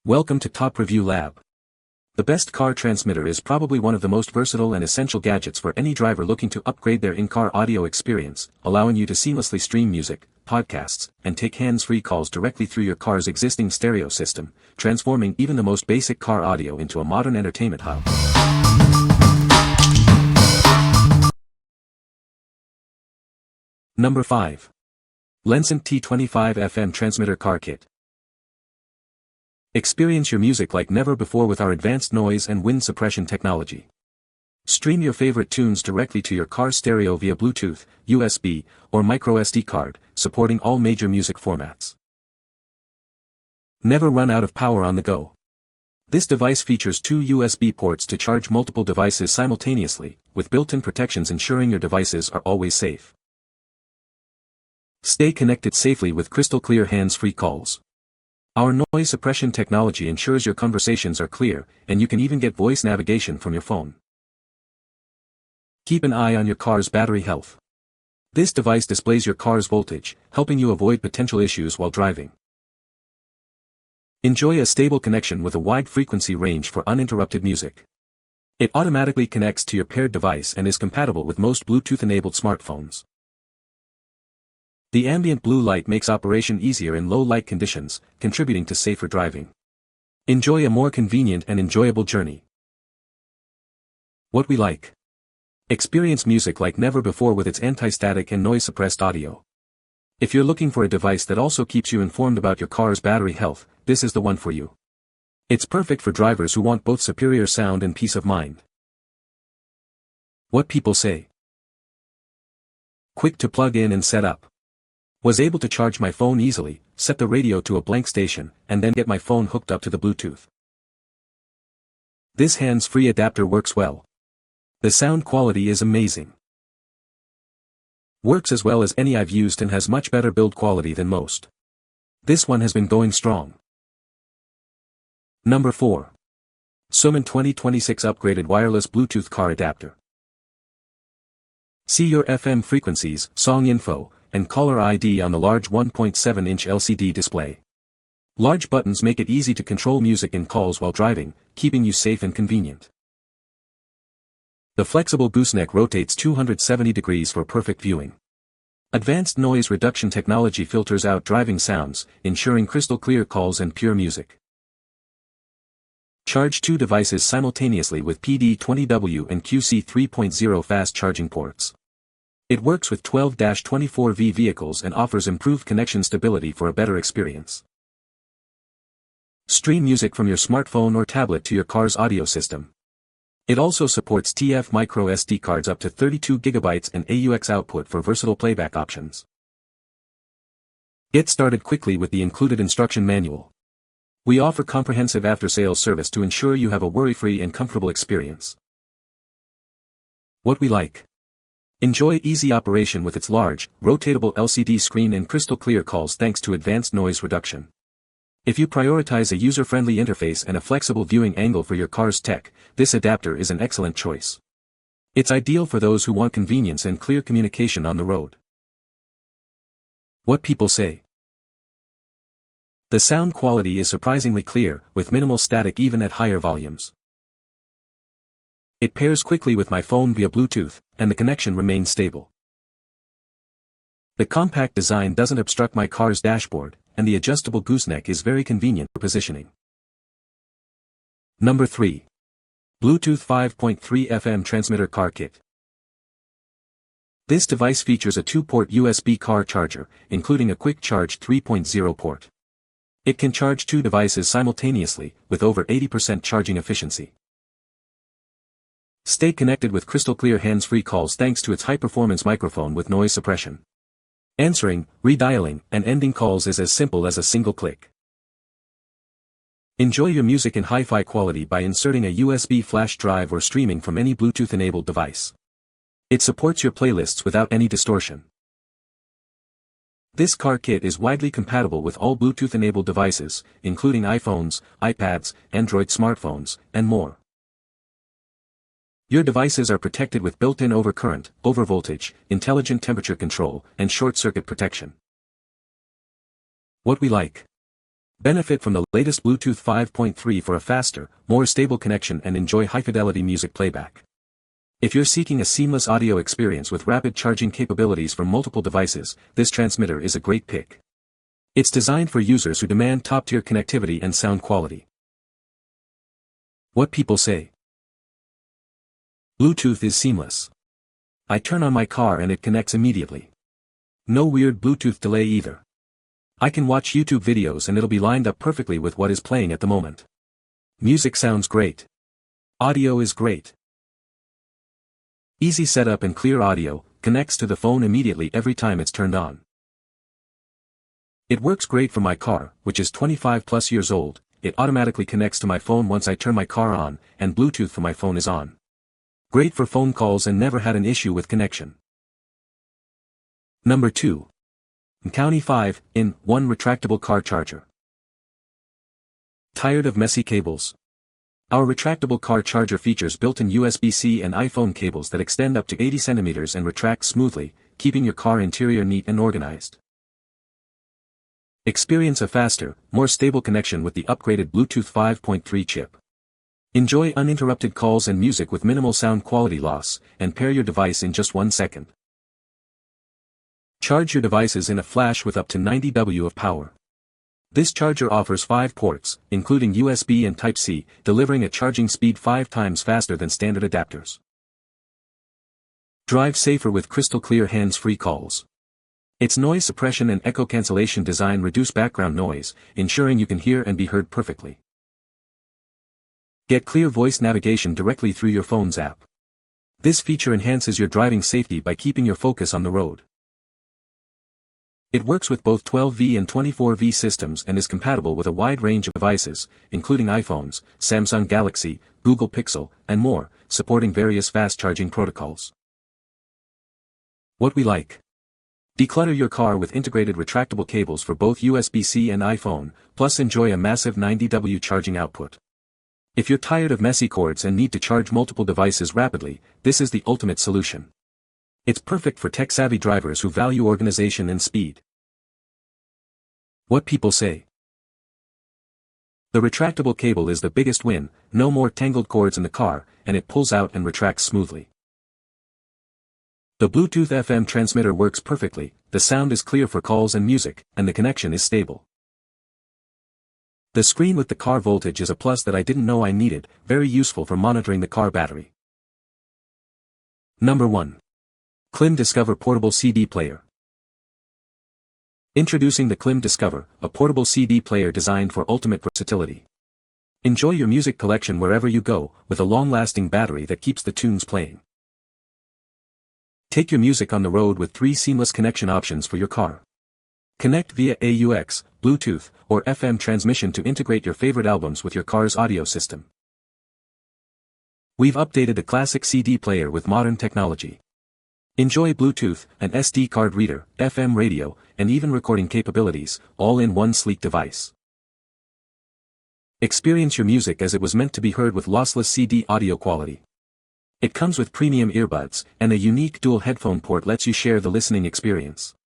Welcome to Top Review Lab. The best car transmitter is probably one of the most versatile and essential gadgets for any driver looking to upgrade their in-car audio experience, allowing you to seamlessly stream music, podcasts, and take hands-free calls directly through your car's existing stereo system, transforming even the most basic car audio into a modern entertainment hub. Number 5. LENCENT T25 FM Transmitter Car Kit. Experience your music like never before with our advanced noise and wind suppression technology. Stream your favorite tunes directly to your car's stereo via Bluetooth, USB, or microSD card, supporting all major music formats. Never run out of power on the go. This device features two USB ports to charge multiple devices simultaneously, with built-in protections ensuring your devices are always safe. Stay connected safely with crystal clear hands-free calls. Our noise suppression technology ensures your conversations are clear, and you can even get voice navigation from your phone. Keep an eye on your car's battery health. This device displays your car's voltage, helping you avoid potential issues while driving. Enjoy a stable connection with a wide frequency range for uninterrupted music. It automatically connects to your paired device and is compatible with most Bluetooth-enabled smartphones. The ambient blue light makes operation easier in low light conditions, contributing to safer driving. Enjoy a more convenient and enjoyable journey. What we like. Experience music like never before with its anti-static and noise-suppressed audio. If you're looking for a device that also keeps you informed about your car's battery health, this is the one for you. It's perfect for drivers who want both superior sound and peace of mind. What people say. Quick to plug in and set up. Was able to charge my phone easily, set the radio to a blank station, and then get my phone hooked up to the Bluetooth. This hands-free adapter works well. The sound quality is amazing. Works as well as any I've used and has much better build quality than most. This one has been going strong. Number 4. Sumind 2026 Upgraded Wireless Bluetooth Car Adapter. See your FM frequencies, song info, and caller ID on the large 1.7-inch LCD display. Large buttons make it easy to control music and calls while driving, keeping you safe and convenient. The flexible gooseneck rotates 270 degrees for perfect viewing. Advanced noise reduction technology filters out driving sounds, ensuring crystal clear calls and pure music. Charge two devices simultaneously with PD20W and QC 3.0 fast charging ports. It works with 12-24V vehicles and offers improved connection stability for a better experience. Stream music from your smartphone or tablet to your car's audio system. It also supports TF micro SD cards up to 32 GB and AUX output for versatile playback options. Get started quickly with the included instruction manual. We offer comprehensive after-sales service to ensure you have a worry-free and comfortable experience. What we like. Enjoy easy operation with its large, rotatable LCD screen and crystal clear calls thanks to advanced noise reduction. If you prioritize a user-friendly interface and a flexible viewing angle for your car's tech, this adapter is an excellent choice. It's ideal for those who want convenience and clear communication on the road. What people say. The sound quality is surprisingly clear, with minimal static even at higher volumes. It pairs quickly with my phone via Bluetooth, and the connection remains stable. The compact design doesn't obstruct my car's dashboard, and the adjustable gooseneck is very convenient for positioning. Number 3. Bluetooth 5.3 FM Transmitter Car Kit. This device features a 2-port USB car charger, including a quick charge 3.0 port. It can charge two devices simultaneously, with over 80% charging efficiency. Stay connected with crystal clear hands-free calls thanks to its high-performance microphone with noise suppression. Answering, redialing, and ending calls is as simple as a single click. Enjoy your music in hi-fi quality by inserting a USB flash drive or streaming from any Bluetooth-enabled device. It supports your playlists without any distortion. This car kit is widely compatible with all Bluetooth-enabled devices, including iPhones, iPads, Android smartphones, and more. Your devices are protected with built-in overcurrent, overvoltage, intelligent temperature control, and short-circuit protection. What we like. Benefit from the latest Bluetooth 5.3 for a faster, more stable connection and enjoy high-fidelity music playback. If you're seeking a seamless audio experience with rapid charging capabilities from multiple devices, this transmitter is a great pick. It's designed for users who demand top-tier connectivity and sound quality. What people say. Bluetooth is seamless. I turn on my car and it connects immediately. No weird Bluetooth delay either. I can watch YouTube videos and it'll be lined up perfectly with what is playing at the moment. Music sounds great. Audio is great. Easy setup and clear audio, connects to the phone immediately every time it's turned on. It works great for my car, which is 25 plus years old. It automatically connects to my phone once I turn my car on, and Bluetooth for my phone is on. Great for phone calls and never had an issue with connection. Number 2. MQOUNY 5-in-1 Retractable Car Charger. Tired of messy cables? Our retractable car charger features built-in USB-C and iPhone cables that extend up to 80 centimeters and retract smoothly, keeping your car interior neat and organized. Experience a faster, more stable connection with the upgraded Bluetooth 5.3 chip. Enjoy uninterrupted calls and music with minimal sound quality loss, and pair your device in just 1 second. Charge your devices in a flash with up to 90 W of power. This charger offers 5 ports, including USB and Type-C, delivering a charging speed 5 times faster than standard adapters. Drive safer with crystal clear hands-free calls. Its noise suppression and echo cancellation design reduce background noise, ensuring you can hear and be heard perfectly. Get clear voice navigation directly through your phone's app. This feature enhances your driving safety by keeping your focus on the road. It works with both 12V and 24V systems and is compatible with a wide range of devices, including iPhones, Samsung Galaxy, Google Pixel, and more, supporting various fast charging protocols. What we like. Declutter your car with integrated retractable cables for both USB-C and iPhone, plus enjoy a massive 90W charging output. If you're tired of messy cords and need to charge multiple devices rapidly, this is the ultimate solution. It's perfect for tech-savvy drivers who value organization and speed. What people say. The retractable cable is the biggest win, no more tangled cords in the car, and it pulls out and retracts smoothly. The Bluetooth FM transmitter works perfectly, the sound is clear for calls and music, and the connection is stable. The screen with the car voltage is a plus that I didn't know I needed, very useful for monitoring the car battery. Number 1. KLIM Discover Portable CD Player. Introducing the KLIM Discover, a portable CD player designed for ultimate versatility. Enjoy your music collection wherever you go, with a long-lasting battery that keeps the tunes playing. Take your music on the road with 3 seamless connection options for your car. Connect via AUX, Bluetooth, or FM transmission to integrate your favorite albums with your car's audio system. We've updated the classic CD player with modern technology. Enjoy Bluetooth, an SD card reader, FM radio, and even recording capabilities, all in one sleek device. Experience your music as it was meant to be heard with lossless CD audio quality. It comes with premium earbuds, and a unique dual headphone port lets you share the listening experience.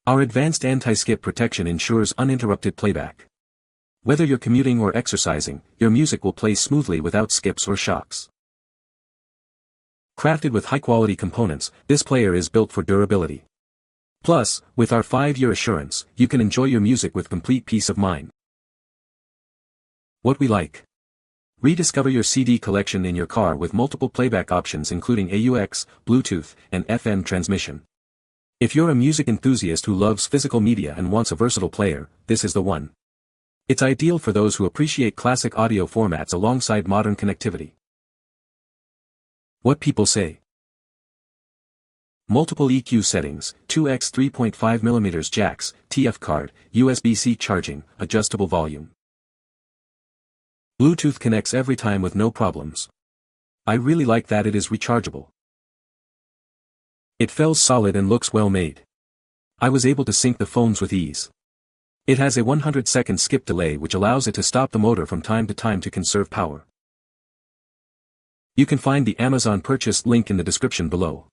Our advanced anti-skip protection ensures uninterrupted playback. Whether you're commuting or exercising, your music will play smoothly without skips or shocks. Crafted with high-quality components, this player is built for durability. Plus, with our 5-year assurance, you can enjoy your music with complete peace of mind. What we like. Rediscover your CD collection in your car with multiple playback options including AUX, Bluetooth, and FM transmission. If you're a music enthusiast who loves physical media and wants a versatile player, this is the one. It's ideal for those who appreciate classic audio formats alongside modern connectivity. What people say. Multiple EQ settings, 2x 3.5mm jacks, TF card, USB-C charging, adjustable volume. Bluetooth connects every time with no problems. I really like that it is rechargeable. It feels solid and looks well made. I was able to sync the phones with ease. It has a 100-second skip delay which allows it to stop the motor from time to time to conserve power. You can find the Amazon purchase link in the description below.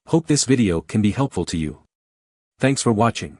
Hope this video can be helpful to you. Thanks for watching.